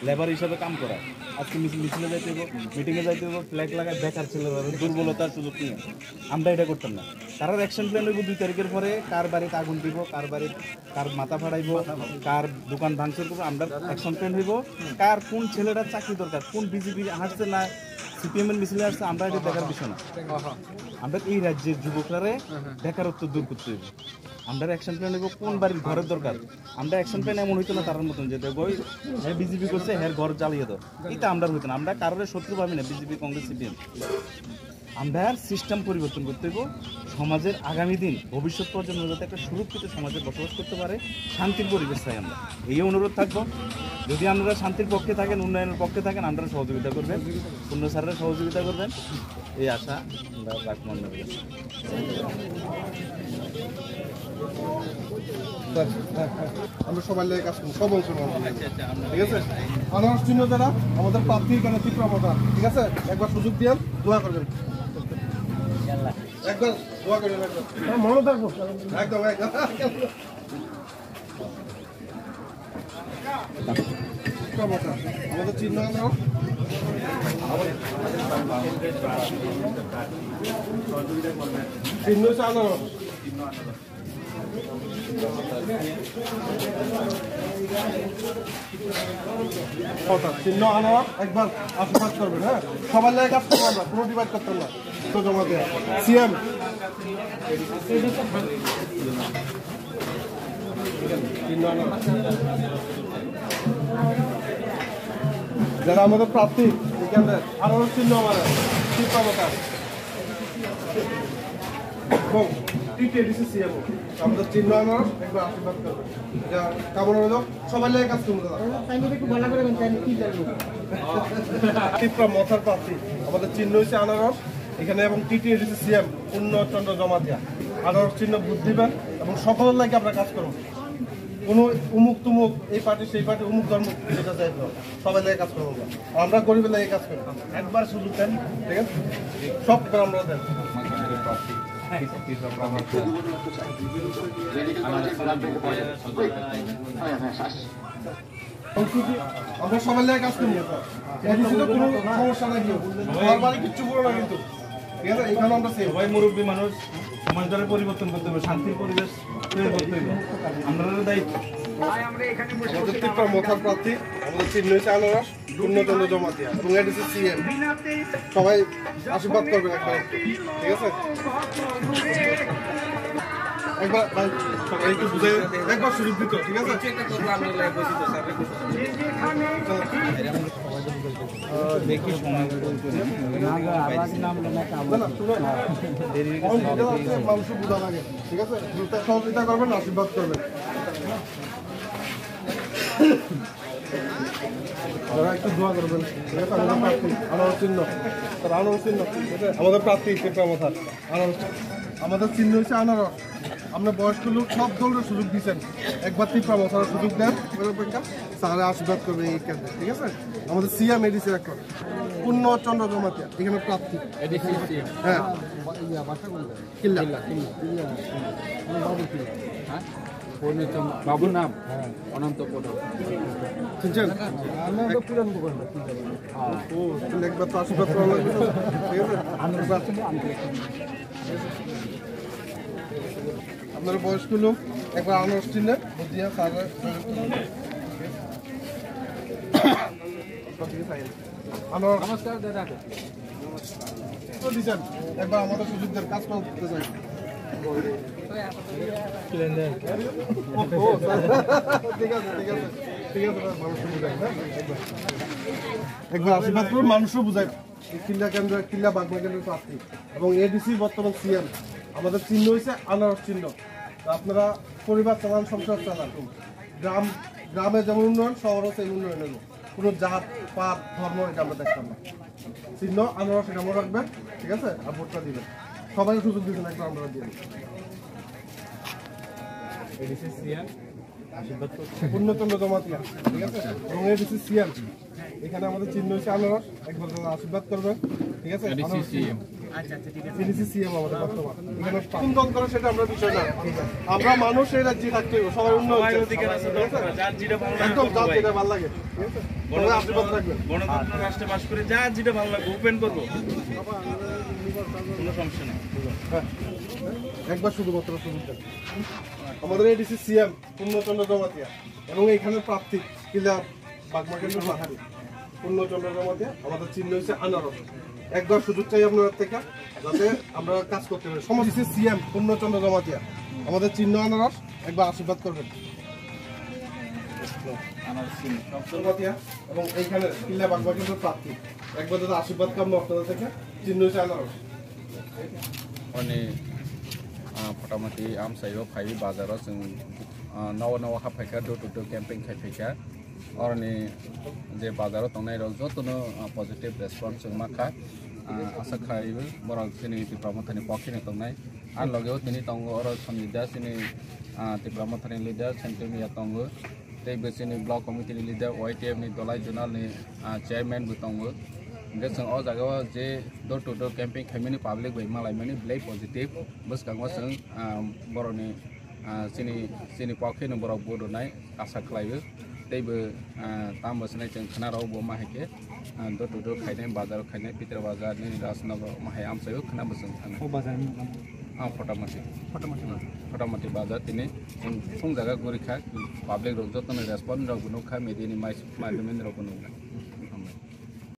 Labour হিসাবে কাম করা। আজকে মিছিলে যাইতে হইব, মিটিংয়ে যাইতে হইব, ফ্ল্যাগ লাগায় বেকার ছেলেরা দুর্বলতার সুযোগ নিয়ে আমরা এটা করতাম না। তারা অ্যাকশন প্ল্যান হইব 2 তারিখের পরে, কার বাড়িতে আগুন দিব, কার বাড়িতে কার মাথা ফাড়াইব, কার দোকান ভাঙচুর করবো, আমরা অ্যাকশন প্ল্যান হইব। কার কোন ছেলেটা চাকরি দরকার, কোন বিজেপি হাসছে না সিপিএম এর মিছিলে আসছে, আমরা এটা দেখার বিষয় না। আমরা এই রাজ্যের যুবকরা বেকারত্ব দূর করতে হইব। আমরা অ্যাকশন প্ল্যান হইব কোন বাড়ির ঘরের দরকার। আমরা অ্যাকশন প্ল্যান এমন হইতো না তার মতন যে দেখো হ্যাঁ বিজেপি করছে হ্যাঁ ঘর জ্বালিয়ে দাও, এটা আমরা হইতো না। আমরা কারোর শত্রু ভাবি না, বিজেপি কংগ্রেস সিপিএম। আমরা সিস্টেম পরিবর্তন করতে হইব। সমাজের আগামী দিন ভবিষ্যৎ প্রজন্ম যাতে একটা সুরক্ষিত সমাজে বসবাস করতে পারে, শান্তির পরিবেশ চাই আমরা। এই অনুরোধ থাকবো, যদি আপনারা শান্তির পক্ষে থাকেন, উন্নয়নের পক্ষে থাকেন, আপনারা সহযোগিতা করবেন, পূর্ণ স্যারেরা সহযোগিতা করবেন, এই আশা আমরা রাখবো। আমরা সবাই লেগে কাজ করবো, সব অংশ ঠিক আছে। আনারস চিহ্ন যারা আমাদের প্রার্থী এখানে তীব্রতা, ঠিক আছে, একবার সুযোগ দিয়ে দোয়া করবেন, একবার দোয়া করবেন, একবার মনে থাকবো একদম একদম। আমাদের চিহ্ন চিহ্ন হচ্ছে আনারস। চিহ্ন আনারস একবার আশীর্বাদ করবেন। হ্যাঁ, সবার লাগে কাজ করবো, আমরা কোনো ডিভাইড করতাম না। তো জমা দেয় সিএম যারা আমাদের প্রার্থী এখানে আনারস চিহ্ন আমার আমাদের চিহ্ন আনারস একবার আশীর্বাদ করবেন। কামনা হলো সবাই লাগে কাজ করবো। মথার প্রার্থী আমাদের চিহ্ন হচ্ছে আনারস এখানে, এবং টিটিএডিসি সিএম পূর্ণচন্দ্র জমাতিয়া। আনারস চিহ্ন বুদ্ধ দিবেন এবং সকলের লাগে আমরা কাজ করবো। কোনো উমুক তুমুক এই পার্টি সেই পার্টি উমুক ধর্ম যেটা চাইব, সবাই লাগে কাজ করবো। আমরা গরিবের লাগে কাজ করবো। একবার সুযোগ দেন, ঠিক আছে, সব আমরা দেন। আমরা সবাই লাগে কাজ করবো, কোনো সমস্যা নাই, আমার বাড়ি কিচ্ছু করো না কিন্তু, ঠিক আছে। এখানে আমরা সবাই মুরব্বী মানুষ, সমাজটারে পরিবর্তন করতে হবে, শান্তির পরিবেশ তৈরি করতে হবে, আমাদের দায়িত্ব। আমাদের মথার প্রার্থী আমাদের চিহ্ন হচ্ছে আনারস পূর্ণচন্দ্র জমাতিয়া এবং এডিসি সিএম। সবাই আশীর্বাদ করবেন একবার, ঠিক আছে। একবার সবাই একটু বুঝে একবার সুযোগ দিত, ঠিক আছে। দেখি সময় মানুষ বোঝা লাগে, ঠিক আছে, সহযোগিতা করবেন, আশীর্বাদ করবেন। যারা একটু দোয়া করবেন, ঠিক আছে। আমাদের প্রার্থী আনারস চিহ্ন, আনারস চিহ্ন, ঠিক আছে। আমাদের প্রার্থী তীব্রতা আনারস, আমাদের চিহ্ন হচ্ছে আনারস। আপনার বয়স্ক লোক সব ধরনের সুযোগ দিচ্ছেন, একবার তীব্রতার সুযোগ দেন, তাহলে আশীর্বাদ করবে এই কেন্দ্রে, ঠিক আছে। আমাদের সিএম এডিসি একটা পূর্ণচন্দ্র জমাতিয়া এখানে প্রার্থী। হ্যাঁ, কিল্লা বাবুর নাম অনন্ত শুনছেন, একবার তো আশীর্বাদ করা লাগবে, ঠিক আছে। আপনার বয়স্ক লোক একবার আনারস চিহ্নে বুঝিয়া নমস্কার দাদা দিচ্ছেন, একবার আমাদের সুযোগ দেন, কাজ করতে চাই। ঠিক আছে, ঠিক আছে, ঠিক আছে, মানুষও বুঝাই, হ্যাঁ, একবার আশীর্বাদ করুন, মানুষও বুঝাই। কিল্লা কেন্দ্র, কিল্লা বাগমা কেন্দ্রের প্রার্থী এবং এডিসি বর্তমান সিএম। আমাদের চিহ্ন হয়েছে আনারস চিহ্ন। আপনারা পরিবার চালান, সংসার চালান। গ্রামে যেমন উন্নয়ন, শহরও সেই উন্নয়ন হলো। কোনো জাত পাত ধর্ম এটা আমরা দেখতাম না। চিহ্ন আনারস এটা মনে রাখবেন, ঠিক আছে, আর ভোটটা দিবেন। সবাই সুযোগ দিবেন, একবার আমরা দিয়ে পূর্ণচন্দ্র জমাতিয়া, ঠিক আছে, এবং এডিসি সিএম। এখানে আমাদের চিহ্ন হচ্ছে আনারস, একবার দাদা আশীর্বাদ করবেন, ঠিক আছে? এডিসি সিএম আমাদের বর্তমান। এখানে কোন দল করে সেটা আমরা বিষয় না, আমরা মানুষ এই রাজ্যে থাকতে হবে, সবাই উন্নয়ন চাই। অধিকার আছে, যার যেটা ভালো লাগে একদম করবো যার ভাই। যেটা ভালো লাগে, ঠিক আছে? সবাই আশীর্বাদ রাখবেন। গণতন্ত্র রাষ্ট্রে বাস করে যার যেটা ভালো লাগে ওপেন করবো, কোনো সমস্যা নেই। হ্যাঁ, একবার শুধুমাত্র শুরু করেন। আমাদের এডিসি সিএম পূর্ণচন্দ্র জমাতিয়া এবং এখানে প্রার্থী কিলা বাগমাকেন্দ্র পাহাড়ি পূর্ণচন্দ্র জমাতিয়া, আমাদের চিহ্ন হচ্ছে আনারস। একবার সুযোগ চাই আপনার থেকে যাতে আমরা কাজ করতে পারি। সমস্ত সিএম পূর্ণচন্দ্র জমাতিয়া, আমাদের চিহ্ন আনারস, একবার আশীর্বাদ করবেন জমাতিয়া এবং এইখানে কিলা বাগমাকেন্দ্র প্রার্থী, একবার যাতে আশীর্বাদ কাম্য আপনাদের থেকে, চিহ্ন হচ্ছে আনারস। अनि फटामटी आम साइव फाइ बाजाराव जों नव नव हाफायखा डोर टु डोर केम्पिं खायफायखा अरनि जे बाजाराव थांनाय राव जतनो पजिटिभ रेसपन्स जों माखा आसा खालायो बरं जोंनि डिपार्टमेन्टनि पक्षनि थांनाय आरो लगेयाव दिनै दङ अर सन्निदा जोंनि डिपार्टमेन्टनि लिडार सेन्ट्रेलनिया दङ दैबो जोंनि ब्लक कमिटिनि लिडार वाइटिएफनि दलाइ जोनालनि चेयारमेनबो दङ Jadi sang oh jaga je door to door camping kami public bayi malai mani belai positif bus kangwa sang boroni sini pakai ni borok bodoh nai asa kelayu tapi tambah senai jeng kena rau bawa mahke door to door kainai bazar kainai pitra bazar ni rasna mahai am sayu kena beseng sana. Oh bazar ni Fotamati bazar ini sung jaga gurikha public rojot tu respon rau gunung kha media ni mai malumin rau gunung.